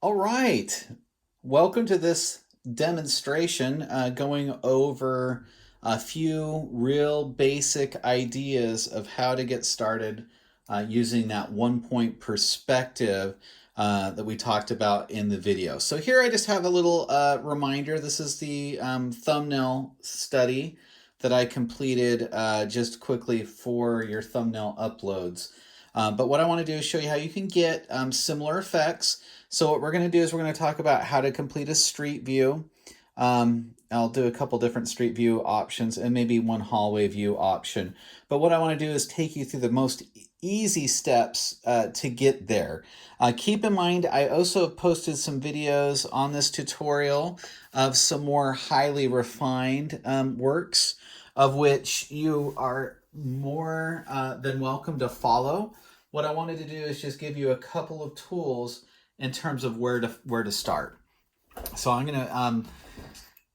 All right. Welcome to this demonstration going over a few real basic ideas of how to get started using that 1 point perspective that we talked about in the video. So here I just have a little reminder. This is the thumbnail study that I completed just quickly for your thumbnail uploads. But what I want to do is show you how you can get similar effects. So what we're going to do is we're going to talk about how to complete a street view. I'll do a couple different street view options and maybe one hallway view option. But what I want to do is take you through the most easy steps to get there. Keep in mind, I also have posted some videos on this tutorial of some more highly refined works, of which you are more than welcome to follow. What I wanted to do is just give you a couple of tools in terms of where to start. So I'm going to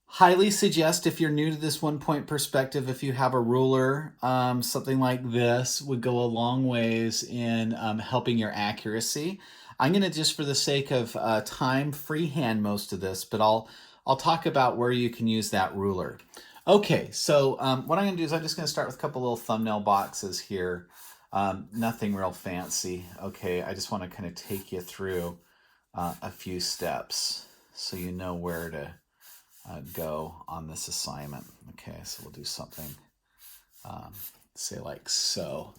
highly suggest, if you're new to this 1 point perspective, if you have a ruler, something like this would go a long ways in helping your accuracy. I'm going to, just for the sake of time, freehand most of this, but I'll talk about where you can use that ruler. Okay, so what I'm going to do is I'm just going to start with a couple little thumbnail boxes here. Nothing real fancy. Okay, I just want to kind of take you through a few steps so you know where to go on this assignment. Okay, so we'll do something, say like so.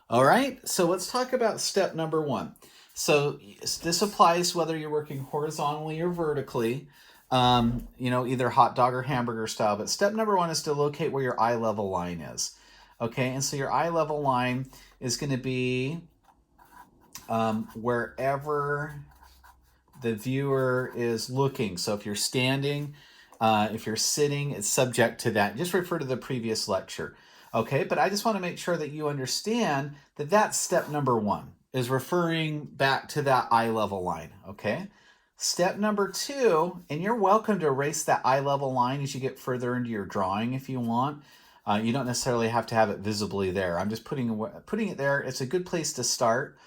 All right, so let's talk about step number one. So this applies whether you're working horizontally or vertically, either hot dog or hamburger style. But step number one is to locate where your eye level line is. Okay, and so your eye level line is going to be wherever the viewer is looking. So if you're standing, if you're sitting, it's subject to that. Just refer to the previous lecture. Okay, but I just want to make sure that you understand that that's step number one, is referring back to that eye level line. Okay, step number two, and you're welcome to erase that eye level line as you get further into your drawing if you want. You don't necessarily have to have it visibly there. I'm just putting it there. It's a good place to start.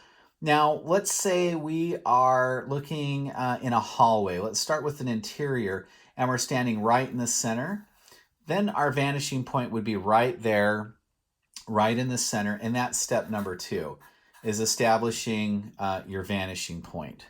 Now, let's say we are looking in a hallway. Let's start with an interior, and we're standing right in the center. Then our vanishing point would be right there, right in the center, and that's step number two, is establishing your vanishing point.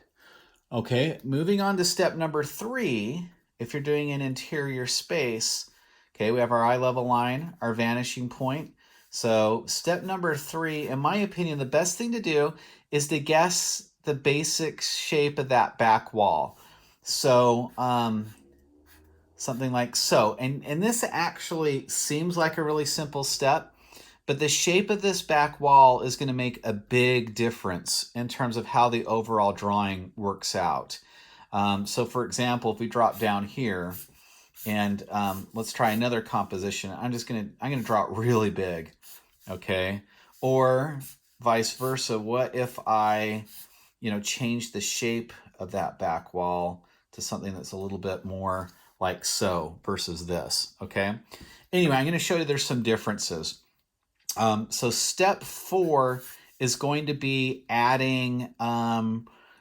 Okay, moving on to step number three, if you're doing an interior space, okay, we have our eye level line, our vanishing point. So step number three, in my opinion, the best thing to do is to guess the basic shape of that back wall. So something like so. And this actually seems like a really simple step, but the shape of this back wall is going to make a big difference in terms of how the overall drawing works out. So for example, if we drop down here, and let's try another composition. I'm gonna draw it really big, okay? Or vice versa. What if I, change the shape of that back wall to something that's a little bit more like so versus this, okay? Anyway, I'm gonna show you there's some differences. So step four is going to be adding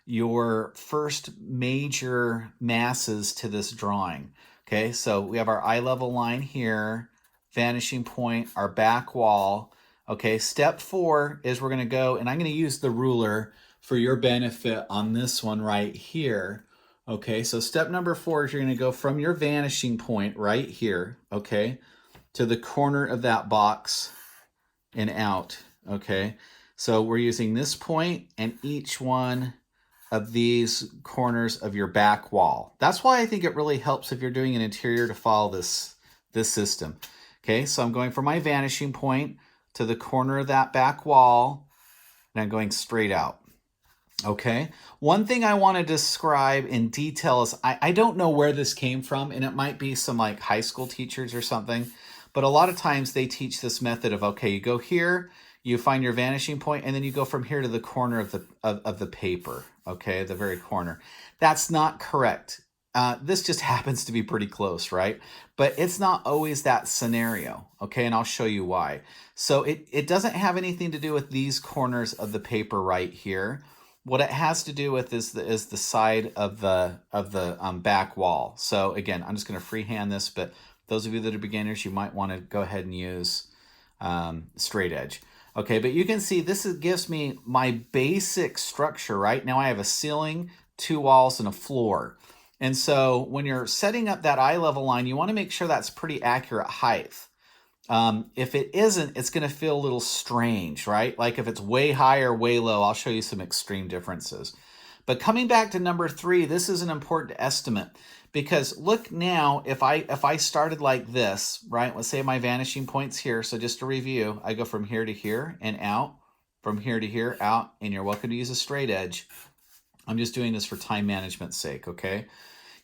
your first major masses to this drawing. Okay, so we have our eye level line here, vanishing point, our back wall. Okay, step four is we're going to go, and I'm going to use the ruler for your benefit on this one right here. Okay, so step number four is you're going to go from your vanishing point right here, okay, to the corner of that box and out. Okay, so we're using this point and each one of these corners of your back wall. That's why I think it really helps if you're doing an interior to follow this system. Okay, so I'm going from my vanishing point to the corner of that back wall, and I'm going straight out. Okay, one thing I want to describe in detail is I don't know where this came from, and it might be some like high school teachers or something, but a lot of times they teach this method of, okay, you go here, you find your vanishing point, and then you go from here to the corner of the paper, okay, the very corner. That's not correct. This just happens to be pretty close, right? But it's not always that scenario, okay, and I'll show you why. So it doesn't have anything to do with these corners of the paper right here. What it has to do with is the side of the back wall. So again, I'm just going to freehand this, but those of you that are beginners, you might want to go ahead and use straight edge. Okay, but you can see gives me my basic structure, right? Now I have a ceiling, 2 walls, and a floor. And so when you're setting up that eye level line, you want to make sure that's pretty accurate height. If it isn't, it's going to feel a little strange, right? Like if it's way high or way low, I'll show you some extreme differences. But coming back to number 3, this is an important estimate because look now, if I started like this, right? Let's say my vanishing point's here. So just to review, I go from here to here and out, from here to here, out, and you're welcome to use a straight edge. I'm just doing this for time management's sake, okay?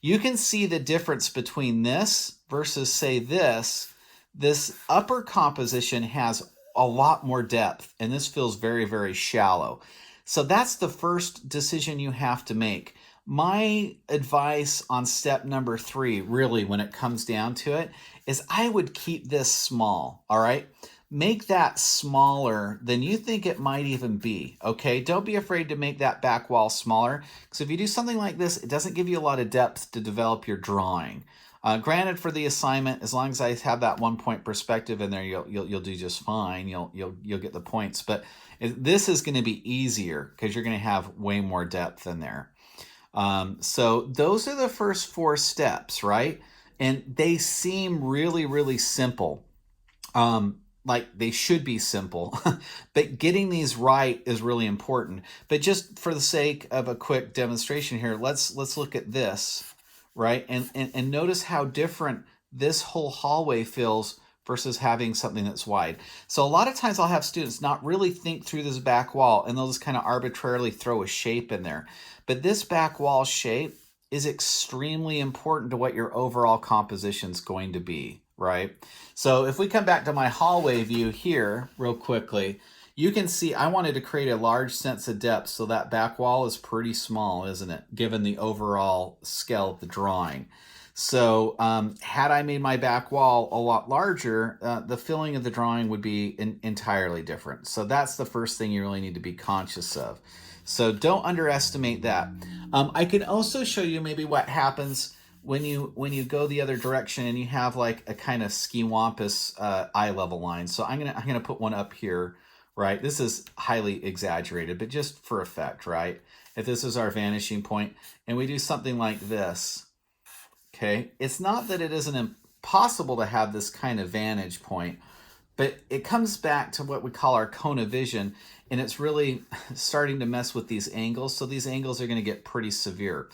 You can see the difference between this versus, say, this. This upper composition has a lot more depth, and this feels very, very shallow. So that's the first decision you have to make. My advice on step number 3, really, when it comes down to it, is I would keep this small, all right? Make that smaller than you think it might even be, okay? Don't be afraid to make that back wall smaller, because if you do something like this, it doesn't give you a lot of depth to develop your drawing. Granted, for the assignment, as long as I have that 1-point perspective in there, you'll do just fine. You'll get the points. But this is going to be easier because you're going to have way more depth in there. So those are the first 4 steps, right? And they seem really, really simple. Like they should be simple, but getting these right is really important. But just for the sake of a quick demonstration here, let's look at this. Right? And notice how different this whole hallway feels versus having something that's wide. So a lot of times I'll have students not really think through this back wall and they'll just kind of arbitrarily throw a shape in there. But this back wall shape is extremely important to what your overall composition is going to be, right? So if we come back to my hallway view here real quickly, you can see I wanted to create a large sense of depth, so that back wall is pretty small, isn't it, given the overall scale of the drawing. So had I made my back wall a lot larger, the feeling of the drawing would be entirely different. So that's the first thing you really need to be conscious of. So don't underestimate that. I can also show you maybe what happens when you go the other direction and you have like a kind of ski-wampus eye level line. So I'm gonna put one up here. Right, this is highly exaggerated, but just for effect, right? If this is our vanishing point and we do something like this, okay, it's not that it isn't impossible to have this kind of vantage point, but it comes back to what we call our cone of vision, and it's really starting to mess with these angles, so these angles are going to get pretty severe.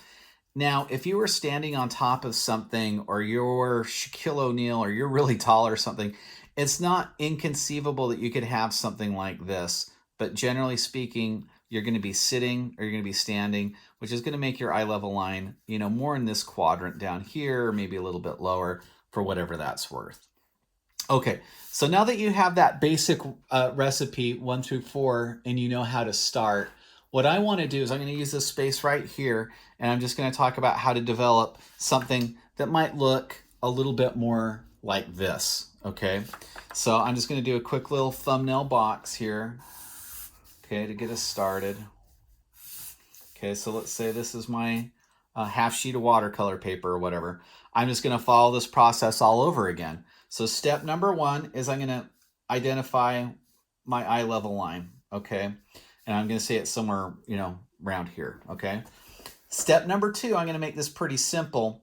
Now, if you were standing on top of something, or you're Shaquille O'Neal, or you're really tall or something, it's not inconceivable that you could have something like this, but generally speaking, you're going to be sitting or you're going to be standing, which is going to make your eye level line, more in this quadrant down here, or maybe a little bit lower for whatever that's worth. Okay, so now that you have that basic recipe 1 through 4 and you know how to start, what I want to do is I'm going to use this space right here and I'm just going to talk about how to develop something that might look a little bit more like this. Okay, so I'm just going to do a quick little thumbnail box here, okay, to get us started. Okay, so let's say this is my half sheet of watercolor paper or whatever. I'm just going to follow this process all over again. So step number 1 is I'm going to identify my eye level line, okay, and I'm going to say it somewhere, around here, okay. Step number 2, I'm going to make this pretty simple.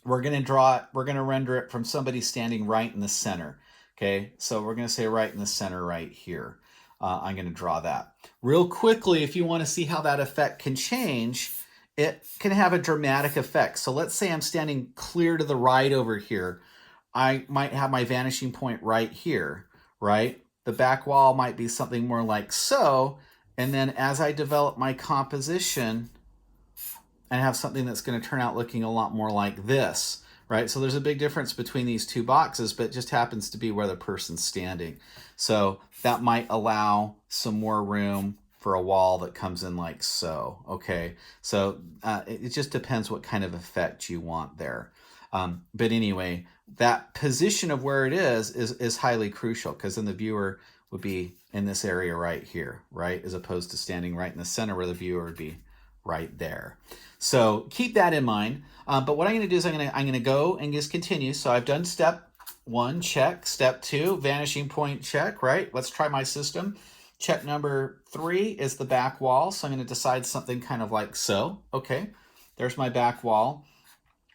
We're going to render it from somebody standing right in the center. Okay, so we're going to say right in the center right here. I'm going to draw that. Real quickly, if you want to see how that effect can change, it can have a dramatic effect. So let's say I'm standing clear to the right over here. I might have my vanishing point right here, right? The back wall might be something more like so. And then as I develop my composition, I have something that's going to turn out looking a lot more like this, right? So there's a big difference between these 2 boxes, but it just happens to be where the person's standing. So that might allow some more room for a wall that comes in like so, okay? So it just depends what kind of effect you want there. But anyway, that position of where it is highly crucial because then the viewer would be in this area right here, right? As opposed to standing right in the center where the viewer would be right there. So keep that in mind. But what I'm going to do is I'm going to go and just continue. So I've done step 1, check. Step 2, vanishing point, check, right? Let's try my system. Check number 3 is the back wall. So I'm going to decide something kind of like so. Okay, there's my back wall.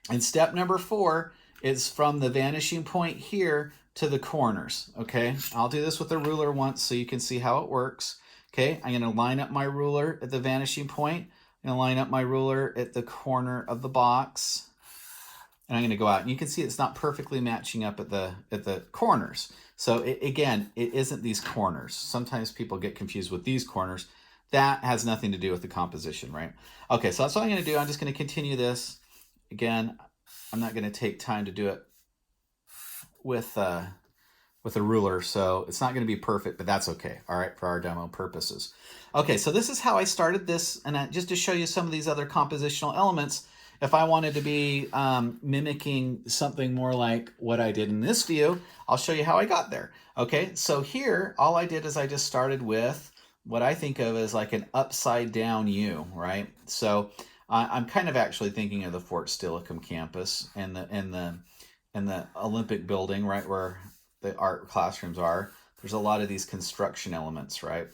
And step number 4 is from the vanishing point here to the corners. Okay, I'll do this with a ruler once so you can see how it works. Okay, I'm going to line up my ruler at the vanishing point. I'm going to line up my ruler at the corner of the box. And I'm going to go out. And you can see it's not perfectly matching up at the corners. So again, it isn't these corners. Sometimes people get confused with these corners. That has nothing to do with the composition, right? Okay, so that's what I'm going to do. I'm just going to continue this. Again, I'm not going to take time to do it with a ruler, so it's not going to be perfect, but that's okay, all right, for our demo purposes. Okay, so this is how I started this, and just to show you some of these other compositional elements, if I wanted to be mimicking something more like what I did in this view, I'll show you how I got there. Okay, so here, all I did is I just started with what I think of as like an upside down U, right? So I'm kind of actually thinking of the Fort Steilacoom campus and the Olympic building, right, where the art classrooms are. There's a lot of these construction elements, right?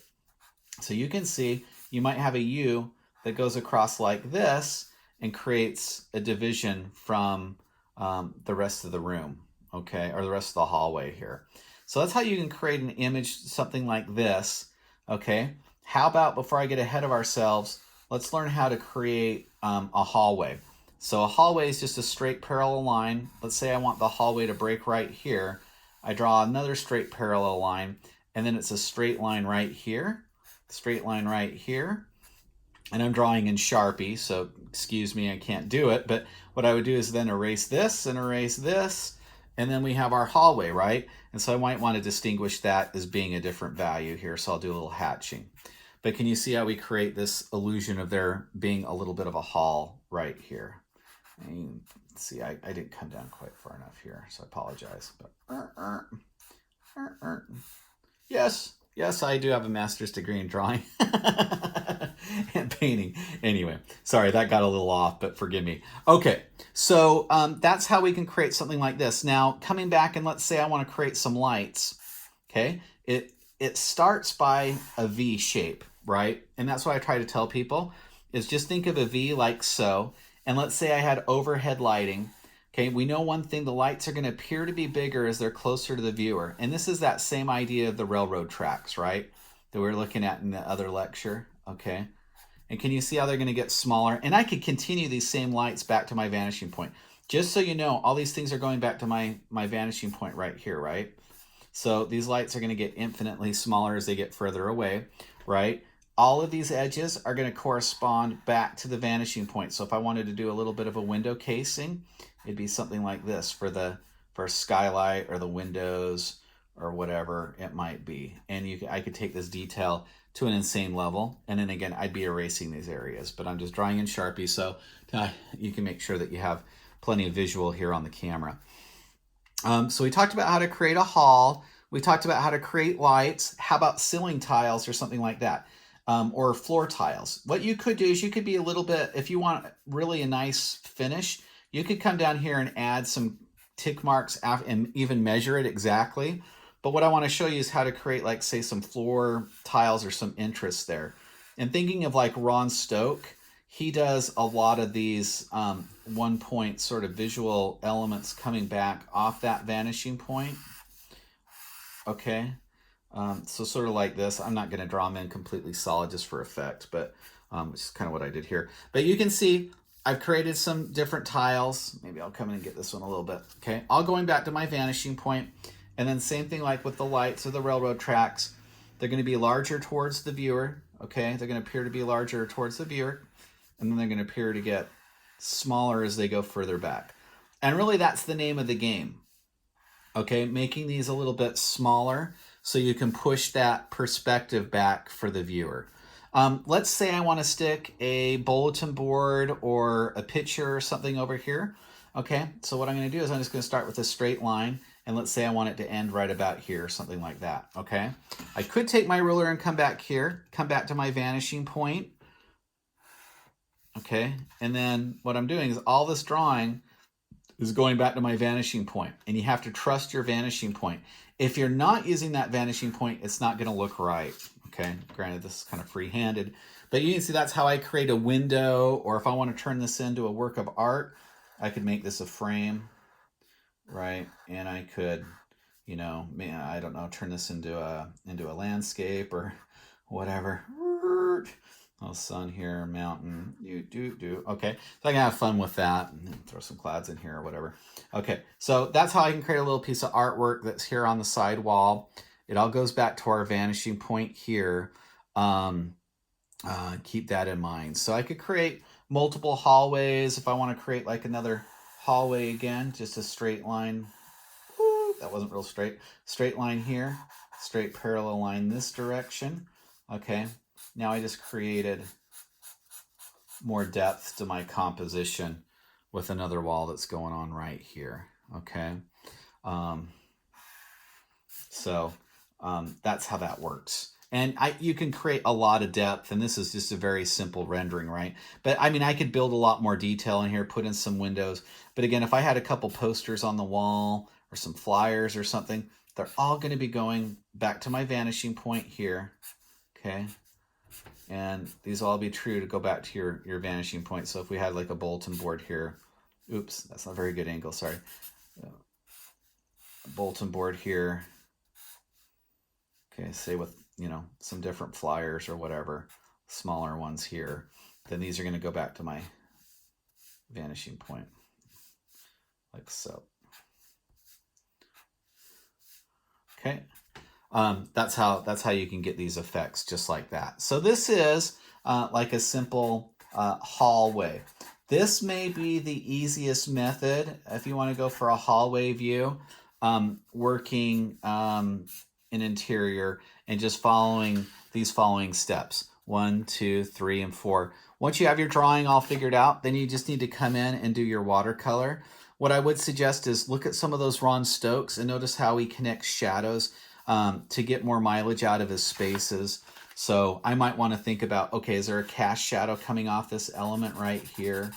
So you can see you might have a U that goes across like this and creates a division from the rest of the room, okay, or the rest of the hallway here. So that's how you can create an image, something like this, okay? How about, before I get ahead of ourselves, let's learn how to create a hallway. So a hallway is just a straight parallel line. Let's say I want the hallway to break right here. I draw another straight parallel line, and then it's a straight line right here, straight line right here, and I'm drawing in Sharpie, so excuse me, I can't do it, but what I would do is then erase this, and then we have our hallway, right? And so I might want to distinguish that as being a different value here, so I'll do a little hatching. But can you see how we create this illusion of there being a little bit of a hall right here? And see, I didn't come down quite far enough here, so I apologize. But yes, I do have a master's degree in drawing and painting. Anyway, sorry, that got a little off, but forgive me. Okay, so that's how we can create something like this. Now, coming back, and let's say I want to create some lights. Okay, it starts by a V shape, right? And that's what I try to tell people, is just think of a V like so. And let's say I had overhead lighting. Okay, we know one thing, the lights are going to appear to be bigger as they're closer to the viewer. And this is that same idea of the railroad tracks, right? That we were looking at in the other lecture, okay? And can you see how they're going to get smaller? And I could continue these same lights back to my vanishing point. Just so you know, all these things are going back to my vanishing point right here, right? So these lights are going to get infinitely smaller as they get further away, right? All of these edges are going to correspond back to the vanishing point. So if I wanted to do a little bit of a window casing, it'd be something like this for a skylight or the windows or whatever it might be. And I could take this detail to an insane level. And then again, I'd be erasing these areas, but I'm just drawing in Sharpie so you can make sure that you have plenty of visual here on the camera. So we talked about how to create a hall. We talked about how to create lights. How about ceiling tiles or something like that? Or floor tiles. What you could do is you could be a little bit, if you want really a nice finish, you could come down here and add some tick marks and even measure it exactly. But what I want to show you is how to create, like, say, some floor tiles or some interest there. And thinking of like Ron Stoke, he does a lot of these one point sort of visual elements coming back off that vanishing point. Okay. So sort of like this. I'm not going to draw them in completely solid just for effect, but it's kind of what I did here. But you can see I've created some different tiles. Maybe I'll come in and get this one a little bit. Okay, all going back to my vanishing point. And then same thing like with the lights or the railroad tracks. They're going to be larger towards the viewer. Okay, they're going to appear to be larger towards the viewer. And then they're going to appear to get smaller as they go further back. And really that's the name of the game. Okay, making these a little bit smaller so you can push that perspective back for the viewer. Let's say I want to stick a bulletin board or a picture or something over here. Okay, so what I'm going to do is I'm just going to start with a straight line. and let's say I want it to end right about here, something like that, okay? I could take my ruler and come back here, come back to my vanishing point, okay? And then what I'm doing is all this drawing is going back to my vanishing point, and you have to trust your vanishing point. If you're not using that vanishing point, it's not going to look right, okay? Granted, this is kind of free-handed, but you can see that's how I create a window, or if I want to turn this into a work of art, I could make this a frame, right? And I could, you know, I don't know, turn this into a landscape or whatever. Oh, sun here, mountain, okay, so I can have fun with that and throw some clouds in here or whatever. Okay, so that's how I can create a little piece of artwork that's here on the side wall. It all goes back to our vanishing point here. Keep that in mind. So I could create multiple hallways if I want to create like another hallway again, just a straight line. Ooh, that wasn't real straight. Straight line here, straight parallel line this direction. Okay, now I just created more depth to my composition with another wall that's going on right here. Okay, that's how that works. And you can create a lot of depth, and this is just a very simple rendering, right? But I mean, I could build a lot more detail in here, put in some windows. But again, if I had a couple posters on the wall or some flyers or something, they're all going to be going back to my vanishing point here. Okay, and these will all be true to go back to your vanishing point. So if we had like a bulletin board here, oops, that's not a very good angle, sorry. A bulletin board here, okay, say with, you know, some different flyers or whatever, smaller ones here, then these are going to go back to my vanishing point, like so. Okay. That's how you can get these effects just like that. So this is like a simple hallway. This may be the easiest method if you want to go for a hallway view, working in interior and just following these following steps. 1, 2, 3, and 4. Once you have your drawing all figured out, then you just need to come in and do your watercolor. What I would suggest is look at some of those Ron Stokes and notice how he connects shadows to get more mileage out of his spaces. So I might want to think about, okay, is there a cast shadow coming off this element right here?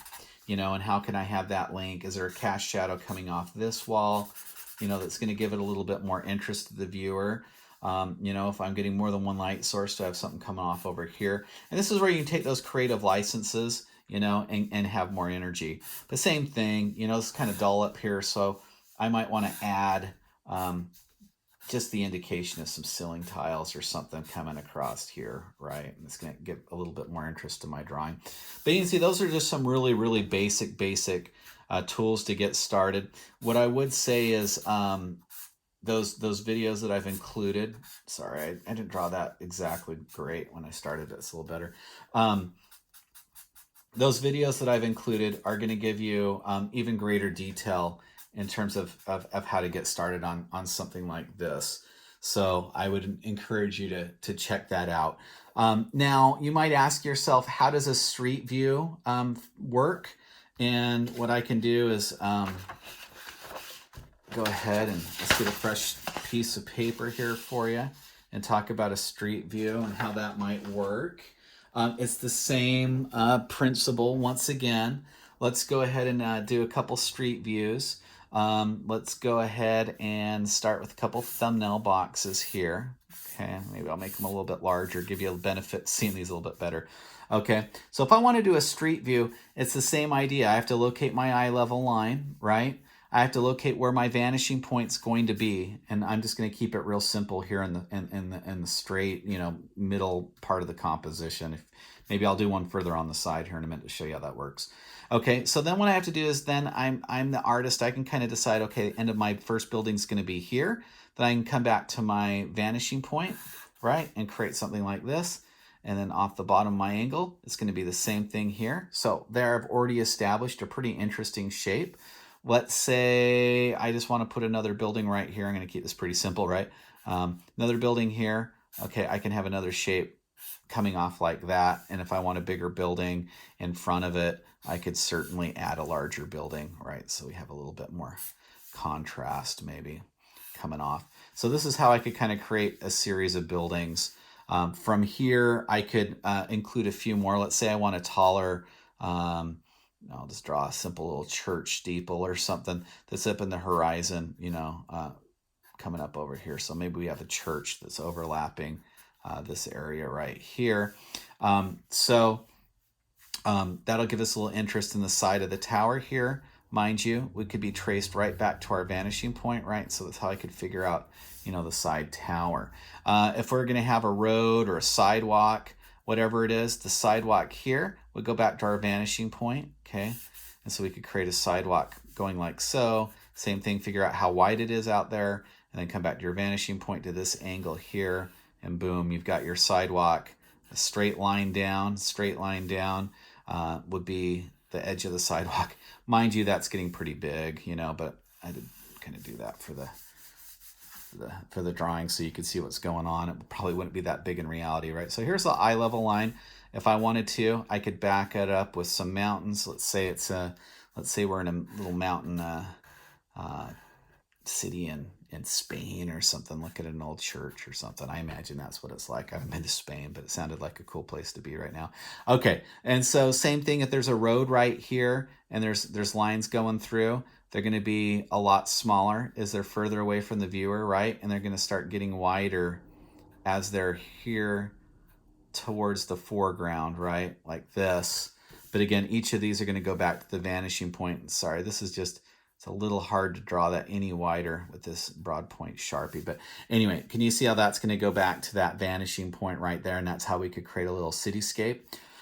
You know, and how can I have that link? Is there a cast shadow coming off this wall? You know, that's going to give it a little bit more interest to the viewer. You know, if I'm getting more than one light source, to have something coming off over here. And this is where you can take those creative licenses, you know, and have more energy. The same thing, you know, it's kind of dull up here, so I might want to add just the indication of some ceiling tiles or something coming across here, right? And it's going to give a little bit more interest to my drawing. But you can see those are just some really, really basic tools to get started. What I would say is those videos that I've included, sorry, I didn't draw that exactly great when I started. It's a little better. Those videos that I've included are going to give you even greater detail in terms of how to get started on something like this. So I would encourage you to check that out. Now, you might ask yourself, how does a street view work? And what I can do is go ahead and let's get a fresh piece of paper here for you and talk about a street view and how that might work. It's the same principle once again. Let's go ahead and do a couple street views. Let's go ahead and start with a couple thumbnail boxes here. Okay, maybe I'll make them a little bit larger, give you a benefit seeing these a little bit better. Okay, so if I want to do a street view, it's the same idea. I have to locate my eye level line, right? I have to locate where my vanishing point's going to be, and I'm just going to keep it real simple here in the straight, you know, middle part of the composition. Maybe I'll do one further on the side here in a minute to show you how that works. Okay, so then what I have to do is then I'm the artist. I can kind of decide, okay, the end of my first building is going to be here. Then I can come back to my vanishing point, right, and create something like this. And then off the bottom of my angle, it's going to be the same thing here. So there I've already established a pretty interesting shape. Let's say I just want to put another building right here. I'm going to keep this pretty simple, right? Another building here. Okay, I can have another shape coming off like that. And if I want a bigger building in front of it, I could certainly add a larger building, right? So we have a little bit more contrast maybe. coming off. So this is how I could kind of create a series of buildings. From here, I could include a few more. Let's say I want a taller, I'll just draw a simple little church steeple or something that's up in the horizon, coming up over here. So maybe we have a church that's overlapping this area right here. That'll give us a little interest in the side of the tower here. Mind you, we could be traced right back to our vanishing point, right? So that's how I could figure out, the side tower. If we're going to have a road or a sidewalk, whatever it is, the sidewalk here would go back to our vanishing point, okay? And so we could create a sidewalk going like so. Same thing, figure out how wide it is out there, and then come back to your vanishing point to this angle here, and boom, you've got your sidewalk. A straight line down would be the edge of the sidewalk. Mind you, that's getting pretty big, but I did kind of do that for the drawing so you could see what's going on. It probably wouldn't be that big in reality, right? So here's the eye level line. If I wanted to, I could back it up with some mountains. Let's say we're in a little mountain city in Spain or something. Look at an old church or something. I imagine that's what it's like. I haven't been to Spain, but it sounded like a cool place to be right now. Okay, and so same thing, if there's a road right here and there's lines going through, they're going to be a lot smaller as they're further away from the viewer, right? And they're going to start getting wider as they're here towards the foreground, right? Like this. But again, each of these are going to go back to the vanishing point. Sorry, this is just, it's a little hard to draw that any wider with this broad point Sharpie. But anyway, can you see how that's going to go back to that vanishing point right there? And that's how we could create a little cityscape.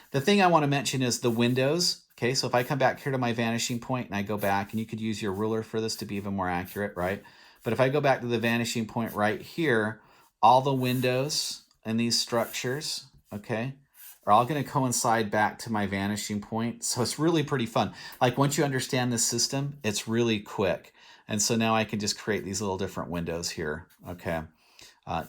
The thing I want to mention is the windows. Okay, so if I come back here to my vanishing point and I go back, and you could use your ruler for this to be even more accurate, right? But if I go back to the vanishing point right here, all the windows in these structures, okay, are all going to coincide back to my vanishing point. So it's really pretty fun. Like once you understand this system, it's really quick. And so now I can just create these little different windows here, okay,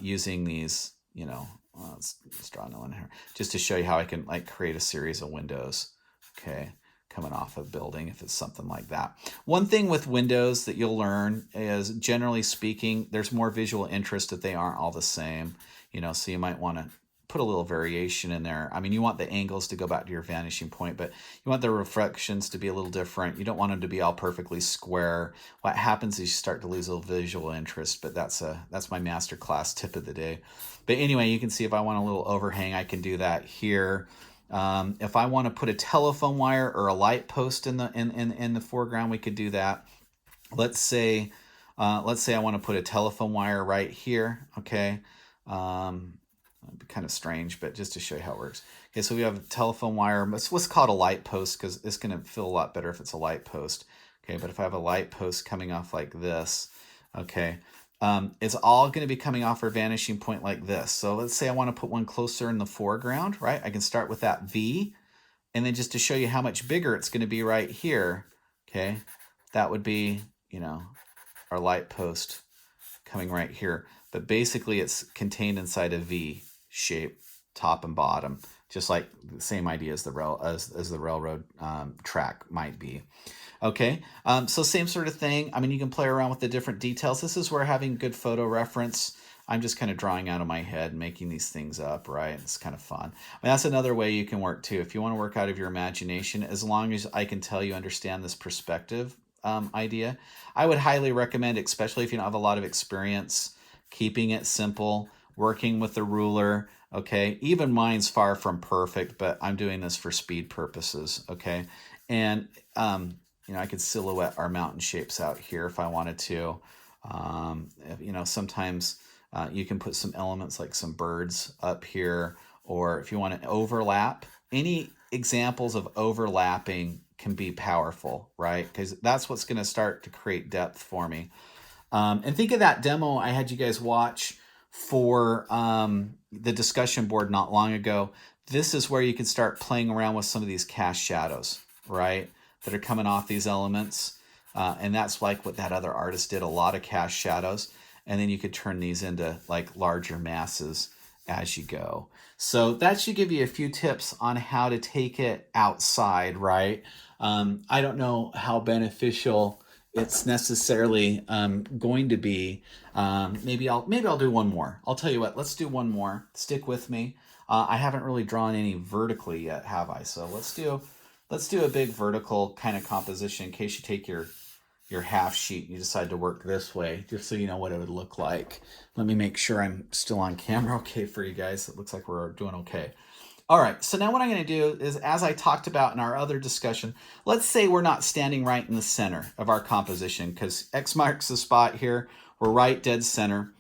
using these, let's draw another one here, just to show you how I can like create a series of windows, okay, coming off a building if it's something like that. One thing with windows that you'll learn is, generally speaking, there's more visual interest if they aren't all the same, so you might want to put a little variation in there. I mean, you want the angles to go back to your vanishing point, but you want the reflections to be a little different. You don't want them to be all perfectly square. What happens is you start to lose a little visual interest, but that's my master class tip of the day. But anyway, you can see if I want a little overhang, I can do that here. If I want to put a telephone wire or a light post in the foreground, we could do that. Let's say I want to put a telephone wire right here, okay? It'd be kind of strange, but just to show you how it works. Okay, so we have a telephone wire. Let's call it a light post because it's going to feel a lot better if it's a light post. Okay, but if I have a light post coming off like this, okay, it's all going to be coming off our vanishing point like this. So let's say I want to put one closer in the foreground, right? I can start with that V, and then just to show you how much bigger it's going to be right here, okay, that would be, our light post coming right here. But basically it's contained inside a V shape, top and bottom, just like the same idea as the railroad track might be. Okay, so same sort of thing. I mean, you can play around with the different details. This is where having good photo reference, I'm just kind of drawing out of my head, making these things up, right? It's kind of fun. I mean, that's another way you can work too. If you want to work out of your imagination, as long as I can tell you understand this perspective idea, I would highly recommend, especially if you don't have a lot of experience, keeping it simple, working with the ruler, okay? Even mine's far from perfect, but I'm doing this for speed purposes, okay? And, I could silhouette our mountain shapes out here if I wanted to. Sometimes you can put some elements like some birds up here, or if you want to overlap, any examples of overlapping can be powerful, right? Because that's what's going to start to create depth for me. And think of that demo I had you guys watch for the discussion board not long ago. This is where you can start playing around with some of these cast shadows, right, that are coming off these elements. And that's like what that other artist did, a lot of cast shadows. And then you could turn these into like larger masses as you go. So that should give you a few tips on how to take it outside, right? I don't know how beneficial it's necessarily going to be. Maybe I'll do one more. I'll tell you what. Let's do one more. Stick with me. I haven't really drawn any vertically yet, have I? So let's do a big vertical kind of composition in case you take your half sheet and you decide to work this way, just so you know what it would look like. Let me make sure I'm still on camera okay for you guys. It looks like we're doing okay. All right, so now what I'm going to do is, as I talked about in our other discussion, let's say we're not standing right in the center of our composition because X marks the spot here. We're right dead center.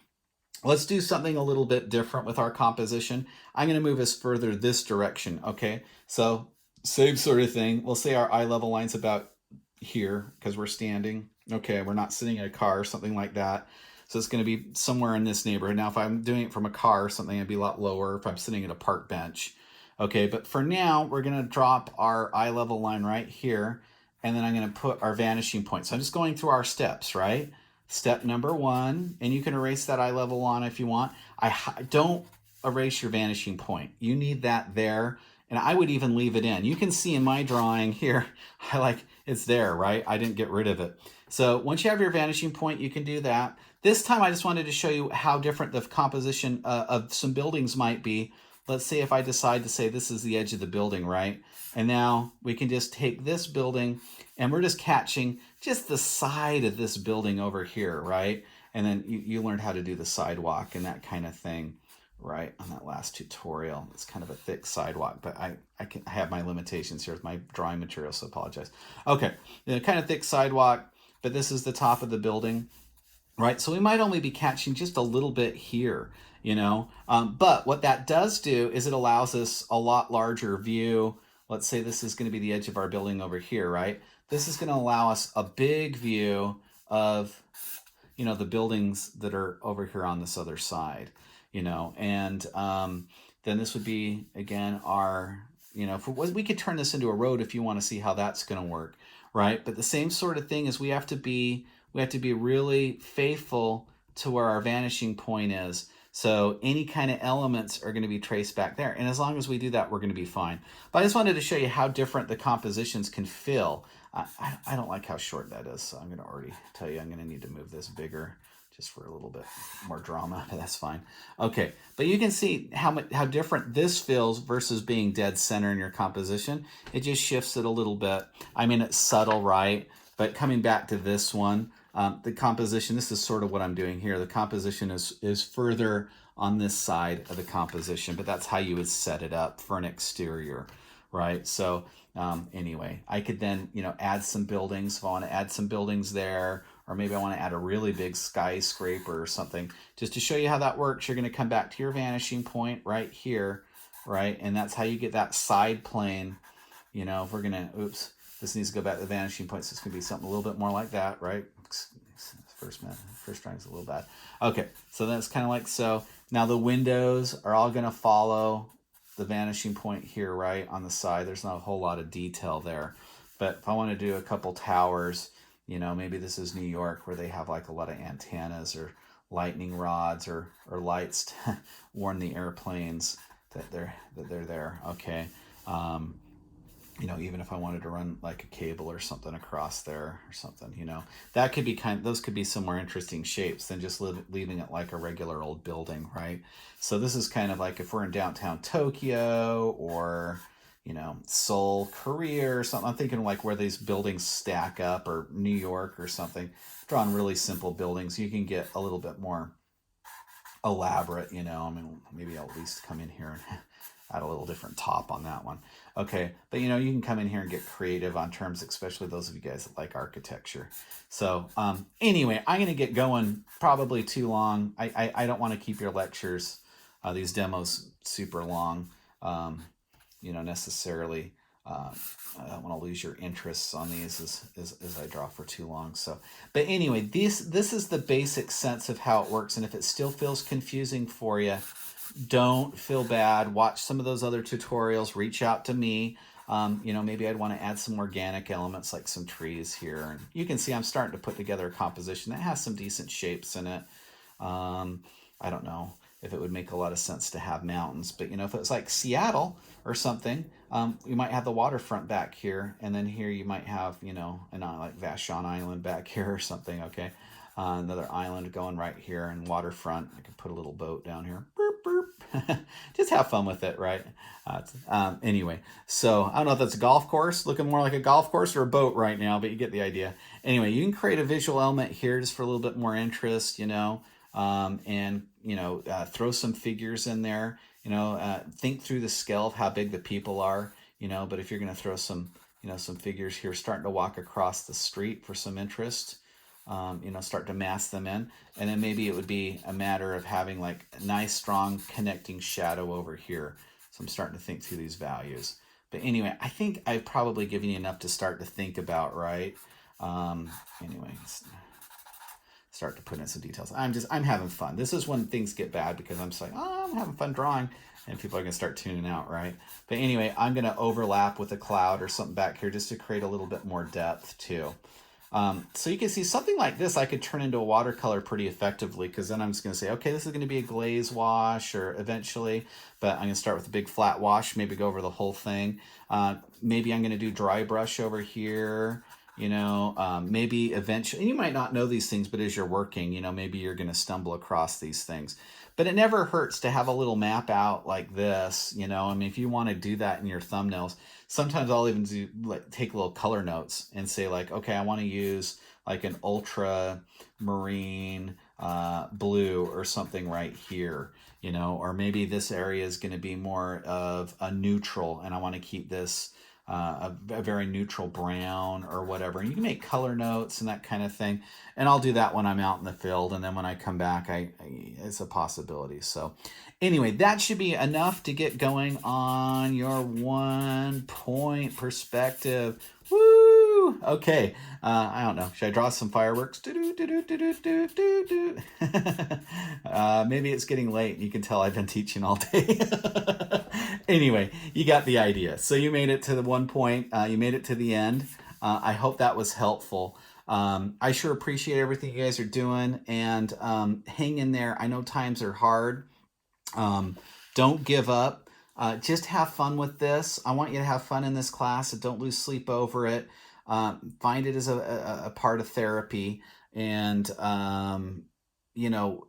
Let's do something a little bit different with our composition. I'm going to move us further this direction, okay? So same sort of thing. We'll say our eye level line's about here because we're standing. Okay, we're not sitting in a car or something like that. So it's going to be somewhere in this neighborhood. Now, if I'm doing it from a car or something, it'd be a lot lower if I'm sitting at a park bench. Okay, but for now, we're going to drop our eye level line right here, and then I'm going to put our vanishing point. So I'm just going through our steps, right? Step number 1, and you can erase that eye level on if you want. Don't erase your vanishing point. You need that there, and I would even leave it in. You can see in my drawing here, it's there, right? I didn't get rid of it. So once you have your vanishing point, you can do that. This time I just wanted to show you how different the composition of some buildings might be. Let's say if I decide to say this is the edge of the building, right? And now we can just take this building and we're just catching just the side of this building over here, right? And then you learned how to do the sidewalk and that kind of thing, right? On that last tutorial. It's kind of a thick sidewalk, but I have my limitations here with my drawing material, so apologize. Okay, kind of thick sidewalk, but this is the top of the building. Right, so we might only be catching just a little bit here, but what that does do is it allows us a lot larger view. Let's say this is going to be the edge of our building over here, right? This is going to allow us a big view of, the buildings that are over here on this other side, and then this would be, again, our, if we could turn this into a road if you want to see how that's going to work, right? But the same sort of thing is we have to be really faithful to where our vanishing point is. So any kind of elements are going to be traced back there. And as long as we do that, we're going to be fine. But I just wanted to show you how different the compositions can feel. I don't like how short that is, so I'm going to already tell you I'm going to need to move this bigger just for a little bit more drama, but that's fine. Okay, but you can see how different this feels versus being dead center in your composition. It just shifts it a little bit. I mean, it's subtle, right? But coming back to this one, the composition, this is sort of what I'm doing here. The composition is further on this side of the composition, but that's how you would set it up for an exterior, right? So anyway, I could then, add some buildings. If I want to add some buildings there, or maybe I want to add a really big skyscraper or something. Just to show you how that works, you're going to come back to your vanishing point right here, right? And that's how you get that side plane. If we're going to, this needs to go back to the vanishing point, so it's going to be something a little bit more like that, right? First drawing's a little bad. Okay, so that's kind of like so. Now the windows are all going to follow the vanishing point here, right, on the side. There's not a whole lot of detail there. But if I want to do a couple towers, maybe this is New York where they have like a lot of antennas or lightning rods or lights to warn the airplanes that they're there. Okay. Even if I wanted to run like a cable or something across there or something, that could be those could be some more interesting shapes than just leaving it like a regular old building, right? So this is kind of like if we're in downtown Tokyo or, Seoul, Korea or something. I'm thinking like where these buildings stack up, or New York or something. Drawing really simple buildings, you can get a little bit more elaborate, maybe I'll at least come in here and add a little different top on that one. Okay, but you can come in here and get creative on terms, especially those of you guys that like architecture. So anyway, I'm going to get going, probably too long. I don't want to keep your lectures, these demos, super long, necessarily. I don't want to lose your interests on these as I draw for too long. So, but anyway, this is the basic sense of how it works. And if it still feels confusing for you, don't feel bad. Watch some of those other tutorials. Reach out to me. Maybe I'd want to add some organic elements like some trees here. And you can see I'm starting to put together a composition that has some decent shapes in it. I don't know if it would make a lot of sense to have mountains, but if it was like Seattle or something, You might have the waterfront back here, and then here you might have, you know, like Vashon Island back here or something, okay? Another island going right here and waterfront. I could put a little boat down here. Burp, burp. Just have fun with it, right? Anyway, so I don't know if that's a golf course, looking more like a golf course or a boat right now, but you get the idea. Anyway, you can create a visual element here just for a little bit more interest, you know, and, you know, throw some figures in there, you know, think through the scale of how big the people are, you know, but if you're going to throw some, you know, some figures here starting to walk across the street for some interest, you know, start to mass them in. And then maybe it would be a matter of having like a nice, strong connecting shadow over here. So I'm starting to think through these values. But anyway, I think I've probably given you enough to start to think about, right? Anyway, start to put in some details. I'm having fun. This is when things get bad because I'm just like, oh, I'm having fun drawing. And people are going to start tuning out, right? But anyway, I'm going to overlap with a cloud or something back here just to create a little bit more depth too. So you can see something like this I could turn into a watercolor pretty effectively, because then I'm just going to say, okay, this is going to be a glaze wash or eventually, but I'm going to start with a big flat wash, maybe go over the whole thing. Maybe I'm going to do dry brush over here, you know, maybe eventually, you might not know these things, but as you're working, you know, maybe you're going to stumble across these things. But it never hurts to have a little map out like this, you know. I mean, if you want to do that in your thumbnails, sometimes I'll even do like take little color notes and say like, okay, I want to use like an ultramarine blue or something right here, you know, or maybe this area is going to be more of a neutral and I want to keep this a very neutral brown or whatever. And you can make color notes and that kind of thing. And I'll do that when I'm out in the field. And then when I come back, it's a possibility. So anyway, that should be enough to get going on your 1 point perspective. Woo! Okay. I don't know. Should I draw some fireworks? Maybe it's getting late. You can tell I've been teaching all day. Anyway, you got the idea. So you made it to the 1 point. You made it to the end. I hope that was helpful. I sure appreciate everything you guys are doing, and hang in there. I know times are hard. Don't give up. Just have fun with this. I want you to have fun in this class and don't lose sleep over it. Find it as a part of therapy, and you know,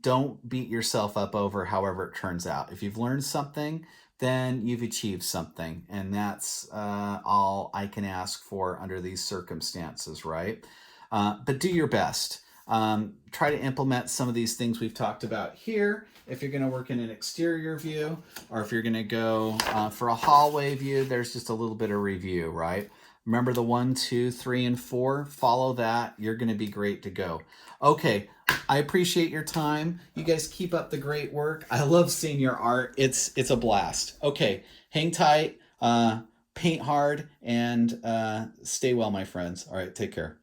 don't beat yourself up over however it turns out. If you've learned something, then you've achieved something, and that's all I can ask for under these circumstances, right? But do your best. Try to implement some of these things we've talked about here. If you're going to work in an exterior view, or if you're going to go for a hallway view, there's just a little bit of review, right? Remember the 1, 2, 3, and 4. Follow that. You're going to be great to go. Okay, I appreciate your time. You guys keep up the great work. I love seeing your art. It's a blast. Okay, hang tight, paint hard, and stay well, my friends. All right, take care.